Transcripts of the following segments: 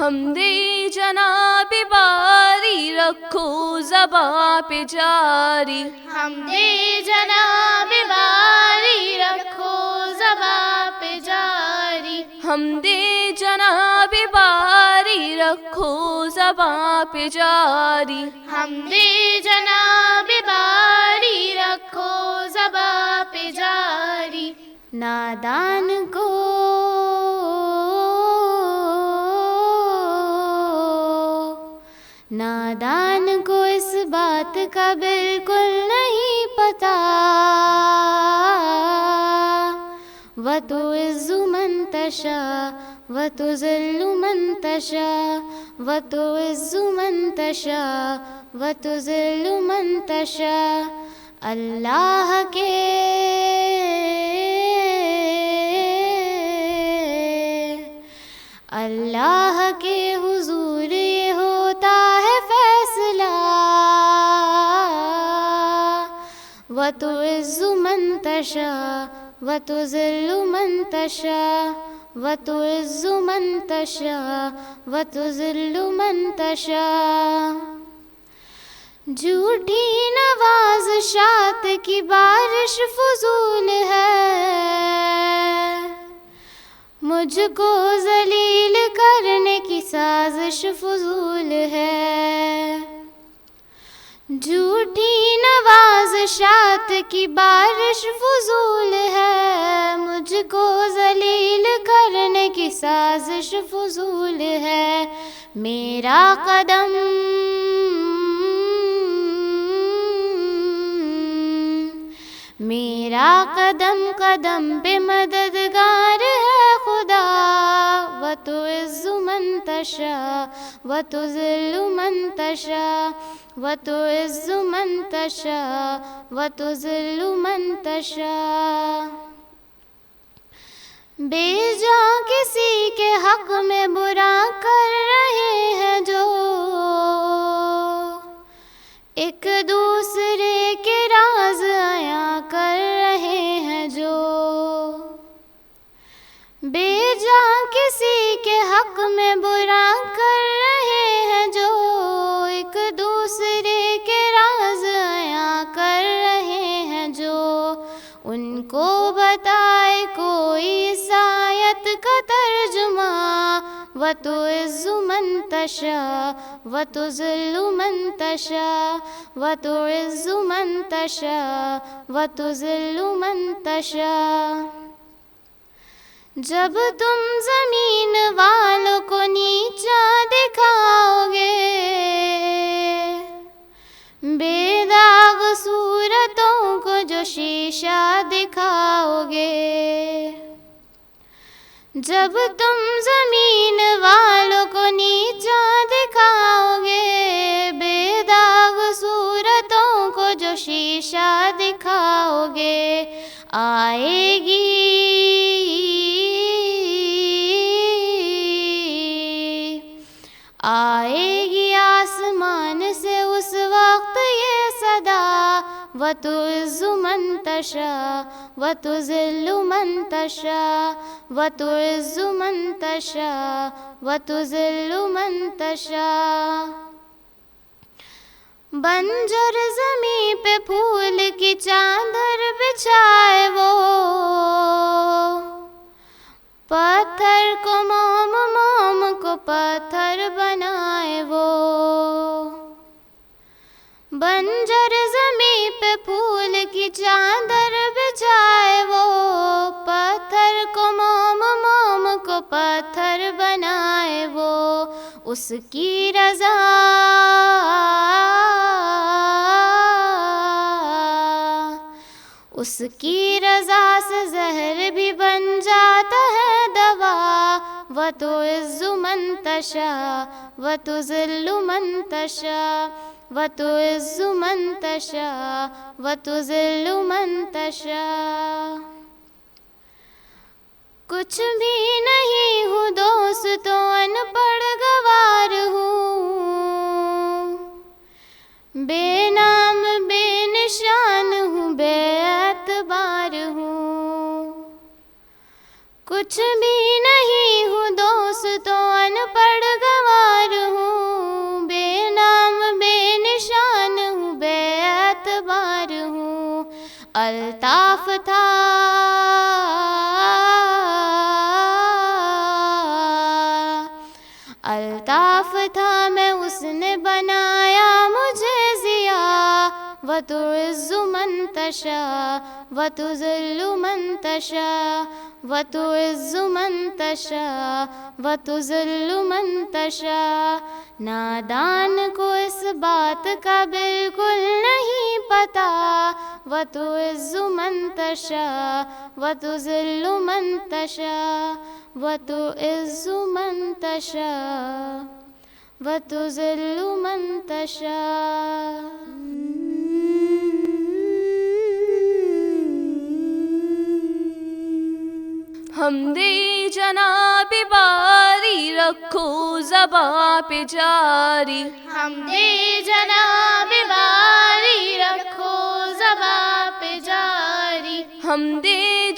حمدِ جناب باری رکھو زباں پہ جاری، حمدِ جناب باری رکھو زباں پہ جاری، حمدِ جناب باری رکھو زباں پہ جاری، حمدِ جناب باری رکھو زباں پہ جاری۔ نادان کو اس بات کا بالکل نہیں پتا، وَتُعِزُّ مَن تَشَاءُ وَتُذِلُّ مَن تَشَاءُ، وَتُعِزُّ مَن تَشَاءُ وَتُذِلُّ مَن تَشَاءُ۔ اللہ کے حضور یہ ہوتا ہے فیصلہ، وَتُعِزُّ مَن تَشَاءُ وَتُذِلُّ مَن تَشَاءُ، وَتُعِزُّ مَن تَشَاءُ وَتُذِلُّ مَن تَشَاءُ۔ جھوٹی نوازشات کی بارش فضول ہے، مجھ کو ذلیل کرنے کی سازش فضول ہے۔ جھوٹی نوازشات کی بارش فضول ہے، مجھ کو ذلیل کرنے کی سازش فضول ہے۔ میرا قدم قدم پہ مددگار ہے خدا، وَتُعِزُّ مَن تَشَاءُ وَتُذِلُّ مَن تَشَاءُ، وَتُعِزُّ مَن تَشَاءُ وَتُذِلُّ مَن تَشَاءُ۔ بے جا کسی کے حق میں برا کر رہے ہیں جو، ایک دوسرے کے راز عیاں کر رہے ہیں جو، بے جا کسی کے حق میں برا کر رہے ہیں جو، ایک دوسرے کے راز عیاں کر رہے ہیں جو، ان کو بتائے کوئی اس آیت کا ترجمہ، وَتُعِزُّ مَن تَشَاءُ وَتُذِلُّ مَن تَشَاءُ، وَتُعِزُّ مَن تَشَاءُ وَتُذِلُّ مَن تَشَاءُ۔ جب تم زمین والوں کو نیچا دکھاؤ گے، بے داغ صورتوں کو جو شیشہ دکھاؤ گے، جب تم زمین والوں کو نیچا دکھاؤ گے، بے داغ صورتوں کو جو شیشہ دکھاؤ گے، آئے گی آسمان سے اس وقت یہ صدا، وَتُعِزُّ مَن تَشَاءُ وَتُذِلُّ مَن تَشَاءُ، وَتُعِزُّ مَن تَشَاءُ وَتُذِلُّ مَن تَشَاءُ۔ بنجر زمیں پہ پھول کی چادر بچھائے وہ، پتھر کو موم موم کو پتھر بنائے وہ، بنجر زمیں پہ پھول کی چادر بچھائے وہ، پتھر کو موم موم کو پتھر بنائے وہ، اس کی رضا سے زہر بھی بن جاتا ہے دوا، وَتُعِزُّ مَن تَشَاءُ وَتُذِلُّ مَن تَشَاءُ، وَتُعِزُّ مَن تَشَاءُ وَتُذِلُّ مَن تَشَاءُ۔ کچھ بھی نہیں ہوں دوستو، ان پڑھ گوار ہوں، بے نام بے نشان ہوں، بے اعتبار ہوں، کچھ بھی نہیں ہوں دوستو، ان پڑھ گوار الطاف تھا الطاف تھا میں اس نے بنایا مجھے ضیا وتعز من تشاء وتذل من تشاء وتعز من تشاء وتذل من تشاء. نادان کو اس بات کا بالکل نہیں پتہ وتعز من تشاء وتذل من تشاء وتعز من تشاء وتذل من تشاء. حمدِ جناب باری رکھو زباں پہ جاری. حمدِ جناب باری رکھو زباں پہ جاری. حمدِ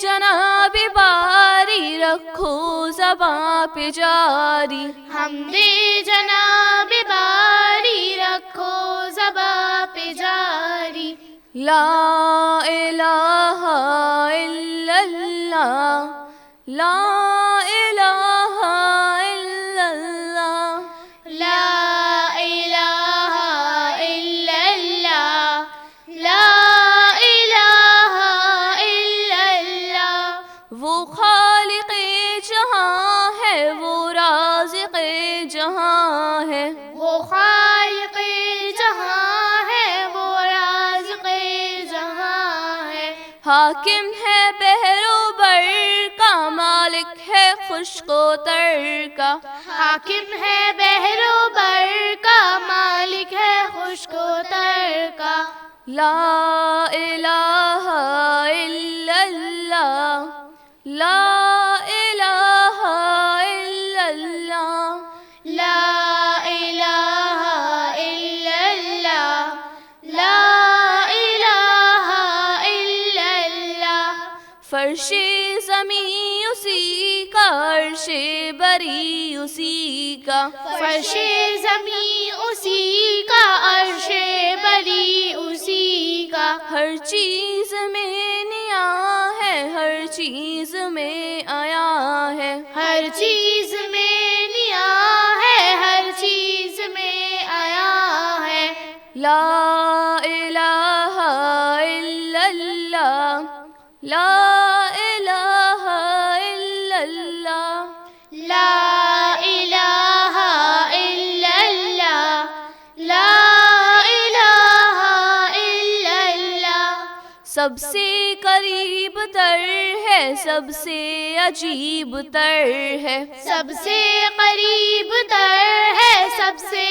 جناب باری رکھو زباں پہ جاری. حمدِ جناب باری رکھو زباں پہ جاری. لا الہ الا اللہ لا الہ الا اللہ لا الہ الا اللہ لا الہ الا اللہ. وہ خالق جہاں ہے وہ رازق جہاں ہے. وہ خالق جہاں ہے وہ رازق جہاں ہے. حاکم ہے بحر و بر کا مالک ہے خشک و تر کا. حاکم ہے بحر و بر کا مالک ہے خشک و تر کا. لا الہ الا اللہ لا الہ الا اللہ لا الہ الا اللہ لا الہ الا اللہ. فرش زمیں اسی کا عرش بری اسی کا. فرش زمیں اسی کا عرش بری اسی کا. ہر چیز میں نیا ہے ہر چیز میں آیا ہے. ہر چیز میں نیا ہے ہر چیز میں آیا ہے. لا الہ الا اللہ لا الہ الا اللہ لا الہ الا اللہ لا الہ الا اللہ. سب سے قریب تر ہے سب سے عجیب تر ہے. سب سے قریب تر ہے سب سے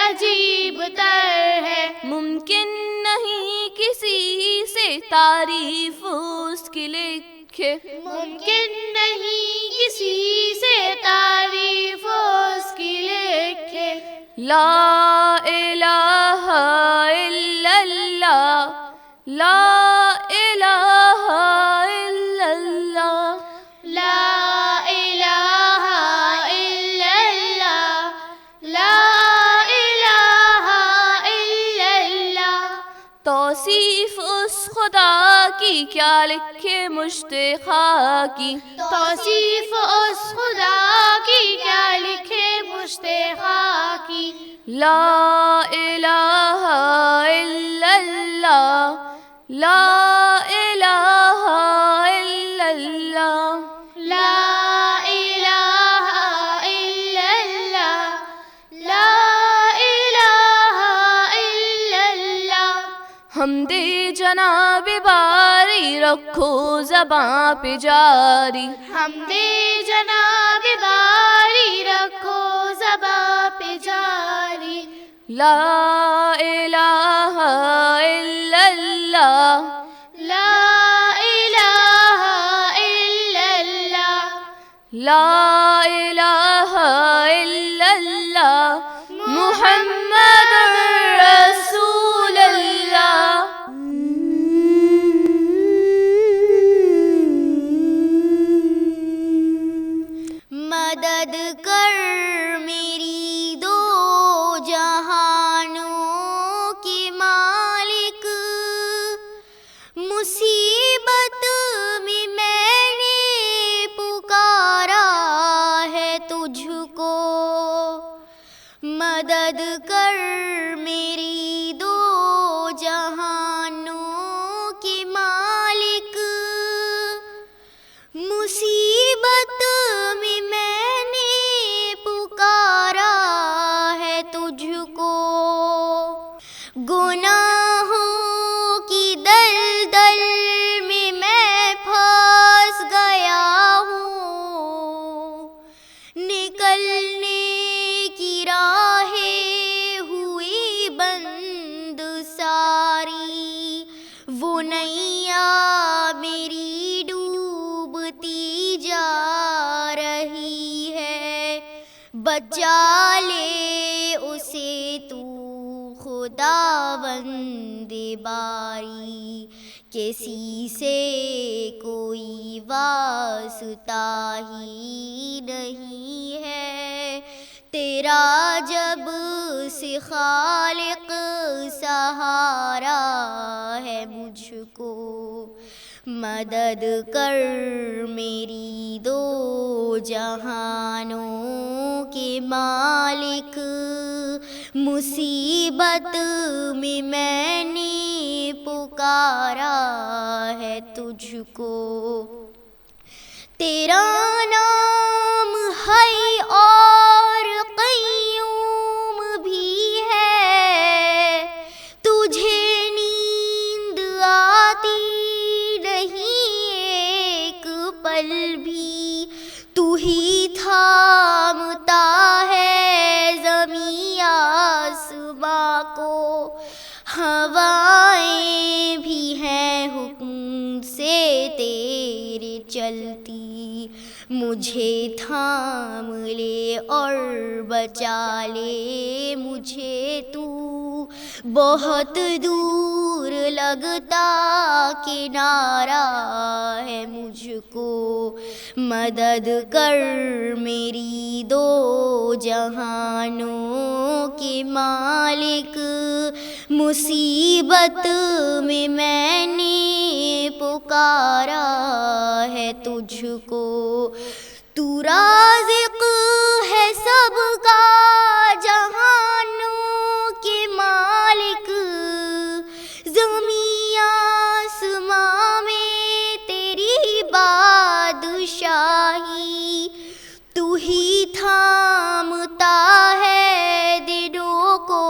عجیب تر ہے. ممکن نہیں کسی سے تعریف اس کی لکھے. ممکن نہیں کسی سے تعریف اس کی لکھے. لا الہ الا اللہ لا الہ الا اللہ لا الہ الا اللہ لا الہ الا اللہ. توصیف اس خدا کی کیا لکھے مشتاق کی. توصیف اس خدا کی کیا لکھے مشتاق کی. لا الہ الا اللہ لا الہ الا اللہ لا الہ الا اللہ لا الہ الا اللہ. حمدِ جناب باری رکھو زباں پہ جاری. حمدِ جناب باری رکھو زباں پہ جاری. لا الہ الا اللہ لا الہ الا اللہ لا الہ الا اللہ محمد رسول اللہ. مدد کر میری دو جہانوں کی مالک مصیبت میں میں نے پکارا ہے تجھ کو، مدد کر میری دو جہانوں کے مالک۔ مصیبت میں میں نے پکارا ہے تجھ کو، گناہوں کی دلدل میں میں پھنس گیا ہوں، نکلنے کی راہیں ہوئی بند ساری، وہ نیا میری ڈوبتی جا رہی ہے، بچا لے اسے تو خداوند باری، کسی سے کوئی واسطہ ہی نہیں ہے، تیرا جب سے خالق سہارا ہے مجھ کو، مدد کر میری دو جہانوں کے مالک۔ مصیبت میں میں نے پکارا ہے تجھ کو، تیرا نام حی اور قیوم بھی ہے، تجھے نیند آتی نہیں ایک پل بھی، تو ہی تھامتا ہے زمین آسماں کو، ہوائیں بھی ہیں حکم سے تیرے چلتی، مجھے تھام لے اور بچا لے مجھے تو، بہت دور لگتا کنارہ ہے مجھ کو، مدد کر میری دو جہانوں کے مالک۔ مصیبت میں میں نے پکارا ہے تجھ کو، تو رازق ہے سب کا جہانوں کے مالک، زمین آسماں میں تیری بادشاہی، تو ہی تھامتا ہے دنوں کو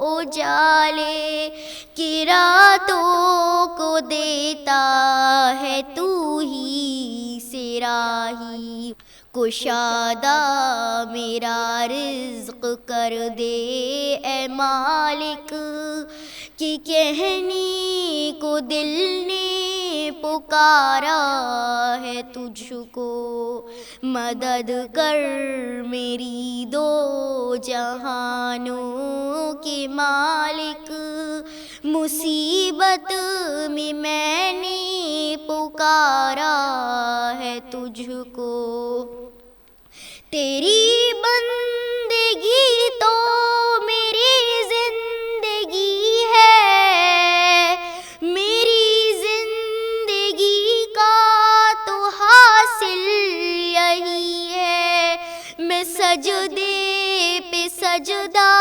اجالے کہ راتوں کو دیتا ہے تو ہی سے راہی، کشادہ میرا رزق کر دے اے مالک، کہ کہنے کو دل نے پکارا ہے تجھ کو، مدد کر میری دو جہانوں کے مالک۔ مصیبت میں نے پکارا ہے تجھ کو، تیری بندگی تو میری زندگی ہے، میری زندگی کا تو حاصل یہی ہے، میں سجدے پہ سجدہ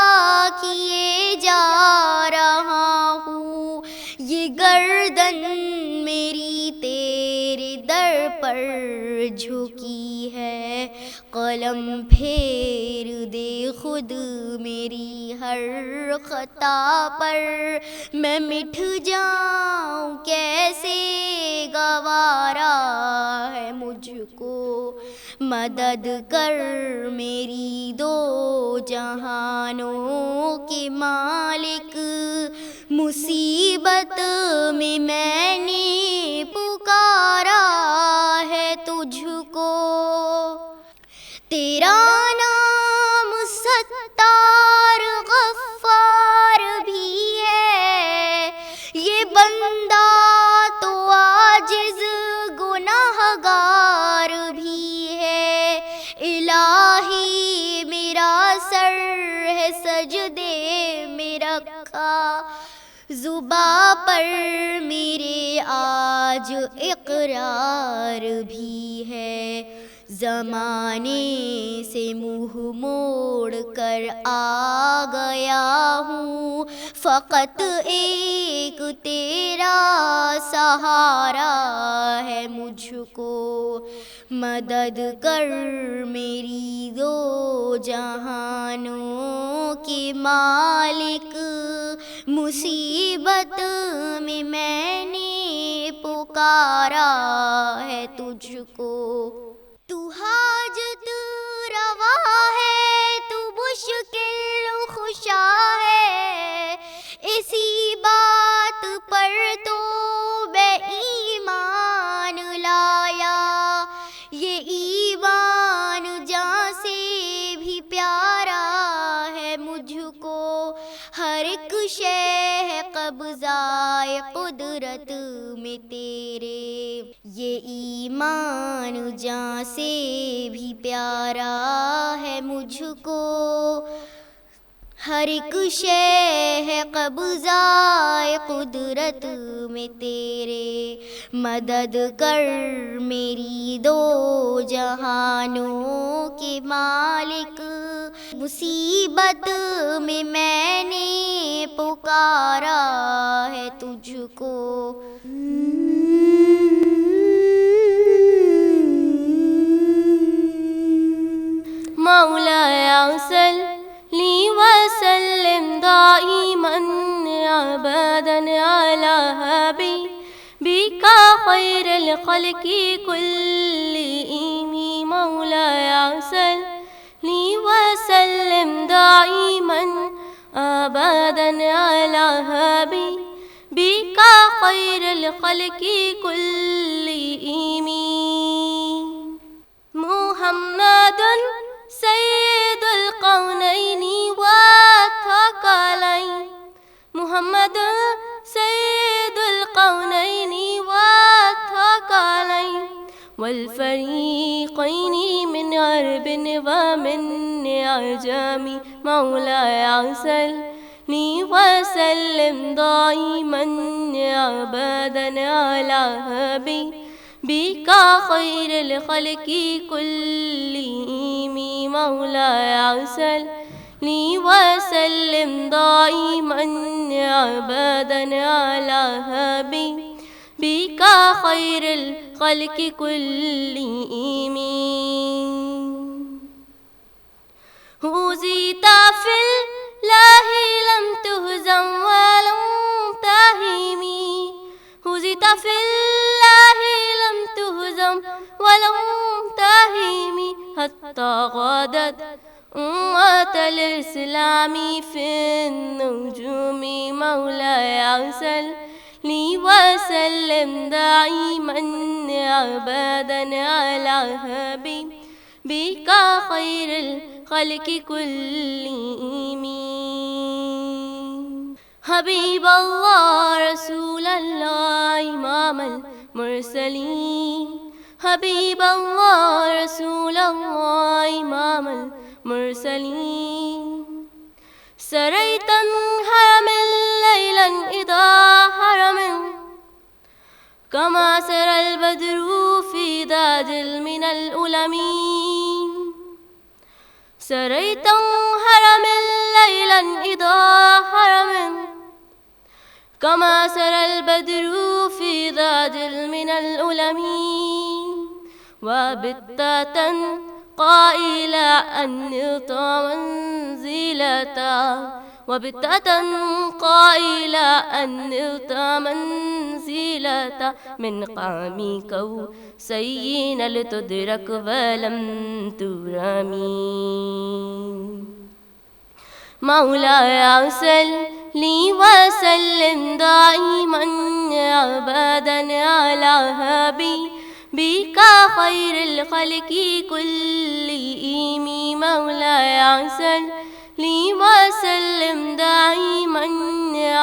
کیے جا رہا ہوں، یہ گردن میری تیرے در پر جھکی ہے، قلم پھیر دے خود میری ہر خطا پر، میں مٹ جاؤں کیسے گوارا ہے مجھ کو، مدد کر میری دو جہانوں کے مالک۔ مصیبت میں میں نے پکارا ہے تجھ کو، تیرا نام ستار غفار بھی ہے، یہ بندہ تو عاجز گناہگار بھی ہے، الہی میرا سر ہے سجدے میں رکھا، زباں پر میرے آج اقرار بھی ہے، زمانے سے منہ موڑ کر آ گیا ہوں، فقط ایک تیرا سہارا ہے مجھ کو، مدد کر میری دو جہانوں کے مالک، مصیبت میں نے پکارا ہے تجھ کو، تو حاجت روا ہے، تو مشکل خشا ہے، اسی بات پر تو میں ایمان لایا، یہ ایمان جاں سے بھی پیارا ہے مجھ کو، ہر ایک شے ہے قبضۂ قدرت میں تیرے، یہ ایمان جاں سے بھی پیارا ہے مجھ کو، ہر ایک شے ہے قبضۂ قدرت میں تیرے، مدد کر میری دو جہانوں کے مالک، مصیبت میں نے پکارا ہے تجھ کو۔ مولاي صل وسلم دائما ابدا على حبيبك خير الخلق كلهم، مولاي صل وسلم دائما ابدا على حبيبك خير الخلق كلهم، محمد سید القونین والثقلین، محمد سید القونین والثقلین والفریقین من عرب ومن عجم، مولاي صل وسلم دائما ابدا على حبيبك خير الخلق كلهم، مولاي صل وسلم دائما ابدا على حبيبك خير الخلق كلهم، هزيت في الله لم تهزم ولم تهم، هزيت في الله لم تهزم ولم تهم، حتى غادت أمة الإسلام في النجوم، مولاي صل وسلم دائما أبدا على حبيبك خير الخلق كلهم، حبيب الله رسول الله إمام المرسلين، حبيب الله رسول الله إمام المرسلين، سريت حرم ليلا إذا حرم كما سرى البدر في داج من الألمين، سريت حرم ليلا إذا حرم كما سرى البدر في داج من الألمين، وبت قائلا أنط منزلتا، وبت قائلا أنط منزلتا من قام قوسين لتدرك ولم ترمي، مولاي صل وسلم دائما ابدا على حبيبك خير الخلق كلهم، مولاي صل وسلم دائما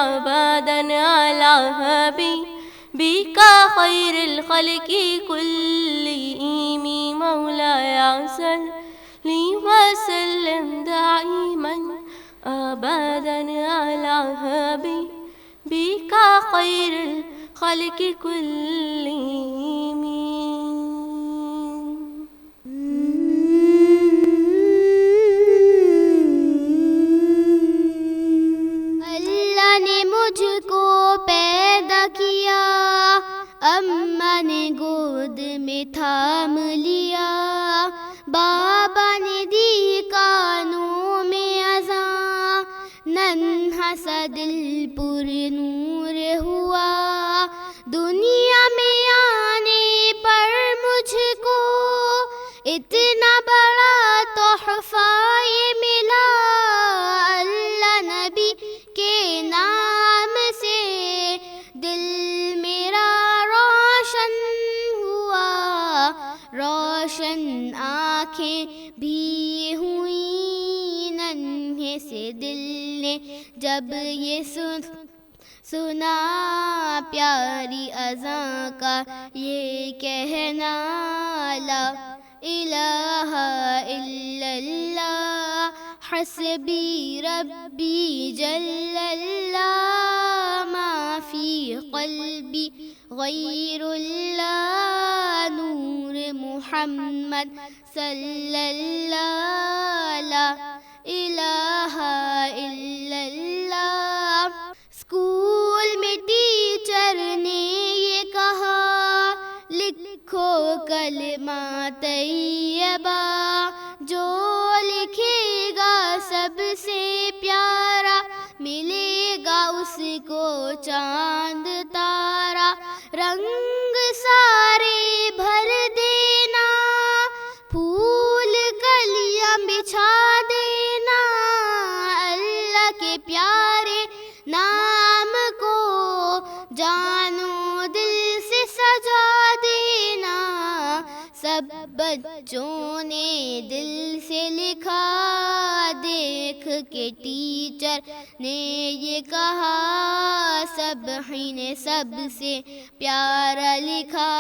ابدا على حبيبك خير الخلق كلهم، مولاي صل وسلم دائما ابدا على حبيبك بك خير الخلق كلهم. اللہ نے مجھ کو پیدا کیا، اماں نے گود میں تھام لیا، بابا نے دی کانوں میں اذان، ننھا سا دل پر نور ہوا، دنیا میں آنے پر مجھ کو اتنا بڑا تحفہ یہ ملا، اللہ نبی کے نام سے دل میرا روشن ہوا، روشن آنکھیں بھی ہوئیں ننھے سے دل نے جب یہ سنا پیاری اذان کا یہ کہنا، لا الہ الا اللہ حسبی ربی جل اللہ، ما فی قلبی غیر اللہ، نور محمد صلی اللہ، لا الہ الا اللہ۔ اسکول میں ٹیچر نے یہ کہا، لکھو کلمہ طیبہ، جو لکھے گا سب سے پیارا، ملے گا اس کو چاند تارا، رنگ سارے بھر دینا، پھول کلیاں بچھا دینا، اللہ کے پیارے نام کو جانو دل سے سجا دینا، سب بچوں نے دل سے لکھا، دیکھ کے ٹیچر نے یہ کہا، سب ہی نے سب سے پیارا لکھا،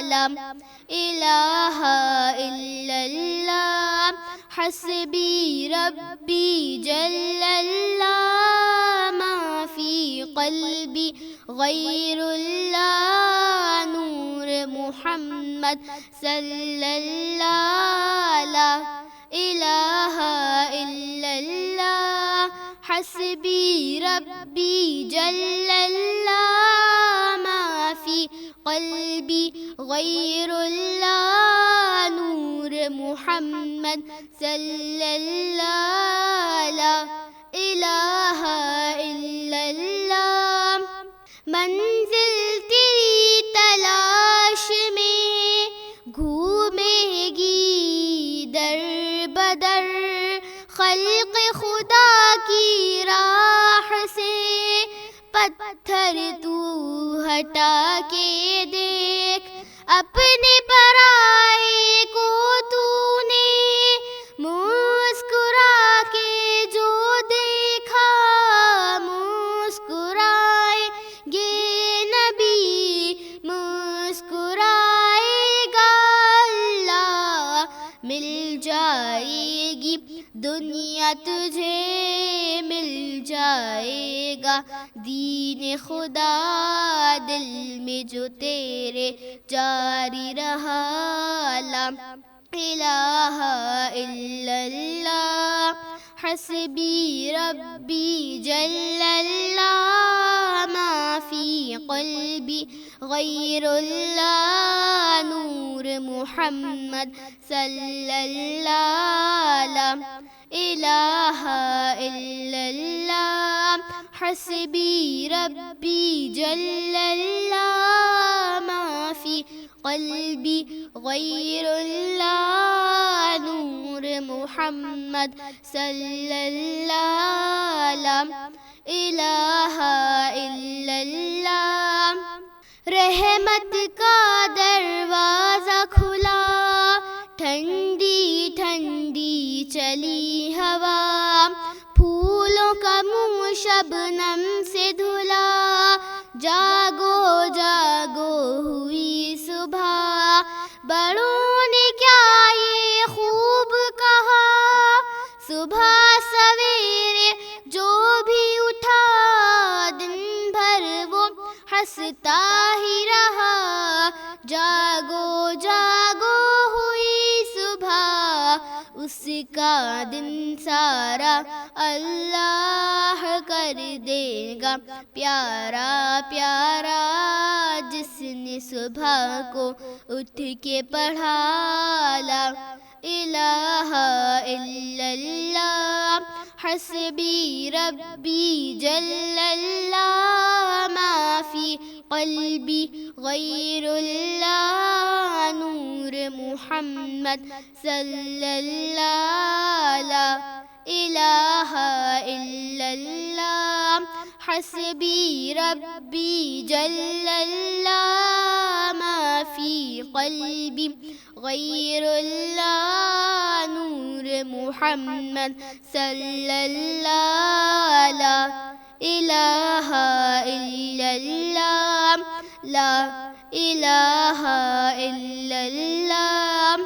لا الہ الا اللہ حسبی ربی جل اللہ، ما فی قلبی غیر اللہ، نور محمد صلی اللہ، لا الہ الا اللہ حسبی ربی جل اللہ، ما فی قلبی غیر اللہ، نور محمد صلی اللہ، لا الہ الا اللہ۔ منزل تیری تلاش میں گھومے گی در بدر، خلق خدا کی راہ سے پتھر تو ہٹا کے دیکھ، اپنے پرائے کو تو نے مسکرا کے جو دیکھا، مسکرائے گے نبی، مسکرائے گا اللہ، مل جائے گی دنیا تجھے، مل جائے گا دین خدا، دل میں جو تیرے جاری رہا، لا الہ الا اللہ حسبی ربی جل اللہ، ما فی قلبی غیر اللہ، نور محمد صلی اللہ، لا الہ الا اللہ حسبی ربی جل اللہ، ما فی قلبی غیر اللہ، نور محمد صلی اللہ، لا الہ الا اللہ۔ رحمت کا دروازہ کھلا، ٹھنڈی ٹھنڈی چلی ہوا، پھولوں کا منہ شبنم سے دھلا، جاگو جاگو ہوئی صبح، بڑوں نے کیا یہ خوب کہا، صبح سویرے جو بھی اٹھا، دن کا دن سارا اللہ کر دے گا پیارا پیارا، جس نے صبح کو اٹھ کے پڑھا لا الہ الا اللہ حسبی ربی جل اللہ، ما فی قلبی غیر اللہ، نور محمد صلی اللہ، لا الہ الا اللہ حسبی ربی جل اللہ، ما فی قلبی غیر اللہ، نور محمد صلی اللہ، لا الہ الا اللہ، لا الہ الا اللہ۔